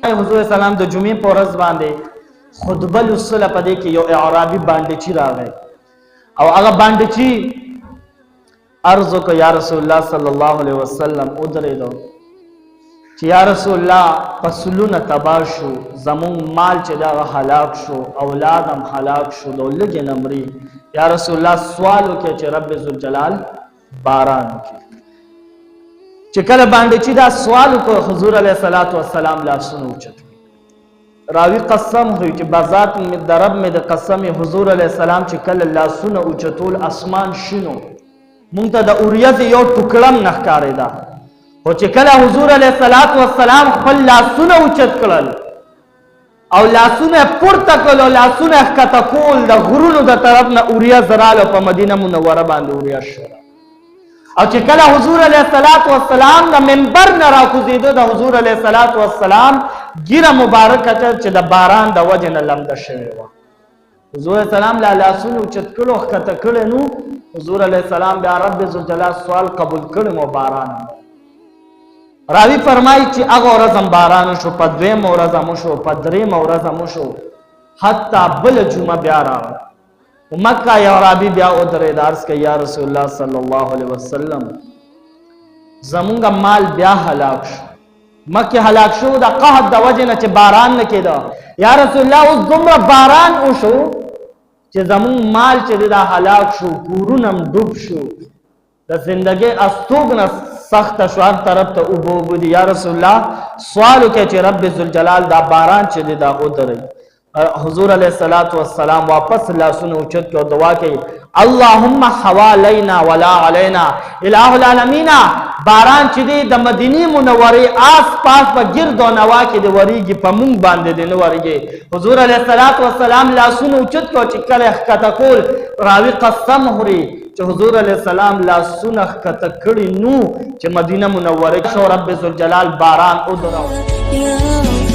حضور سلام د جمعې په ورځ باندې خطبه لوستله، په دې کې یو اعرابي بانډچي راغی او هغه بانډچي عرض وکړ یا رسول الله صلی الله علیه وسلم ودرېدو چې یا رسول الله فصلونه تباه شو، زمونږ مال چې دغه هلاک شو، اولاد هم هلاک شو، د لږې نه مري. یا رسول الله سوال وکړي چې رب ذوالجلال باران وکړي. چې کله بانډچي دا سوال وکړ حضور علیه الصلاة والسلام لاسونه اوچت کړي. راوي قسم خوري چې بذات د رب مې د قسم حضور علیه السلام چې کله لاسونه اوچتول اسمان شینو، مونږ ته د اوریځې یو ټوکړه هم نه ښکارېده. خو چې کله حضور علیه الصلاة والسلام خپل لاسونه اوچت کړل او لاسونه پورته کړل او لاسونه ښکته کول، د غرونو د طرف نه اوریځ راغله په مدینه منوره باندې اوریځ شوه. او چې کله حضور علیه الصلاة والسلام د منبر نه راکوزېده، د حضور علیه الصلاة والسلام ږیره مبارکه چې د باران د وجې نه لمده شوې وه. حضور علیه السلام لا لاسونه اوچت کړو، ښکته کړی نو. حضور علیه السلام بیا رب ذوالجلال سوال قبول کړی مو باران. راوی فرمایي چې هغه ورځ هم باران وشو، په دویمه ورځ هم وشو، په درېیمه ورځ هم وشو، حتی بله جمعه بیا راغله. مکه یو اعرابي بیا ودرېد، عرض کوي یا رسول الله صلی الله علیه وسلم زمونږ مال بیا هلاک شو. مکې هلاک شو د قحط د وجې نه چې باران نه کېده. یا رسول الله اوس دومره باران وشو چې زمونږ مال چې دا هلاک شو، کورونه هم ډوب شو، د زندګۍ استوګ نه سخته شو، هر طرف ته اوبه اوبه دي. یا رسول الله سوال وکړئ چې رب ذوالجلال دا باران چې دی دا ودرئ. حضور علیه الصلاة والسلام واپس لاسونه اوچت کړي او دعا کوي اللهم حوالینا ولا علینا. الہ العالمین باران چې دی د مدینې منورې آس پاس په ګرد او نوا کې د وریږي، په مونږ باندې دی نه وریږي. حضور علیه الصلاة والسلام لاسونه اوچت کړي چې کله ښکته کول، راوي قسم خوري چې حضور علیه السلام لاسونه ښکته کړي نو چې مدینه منوره شو، رب ذوالجلال باران ودراوه.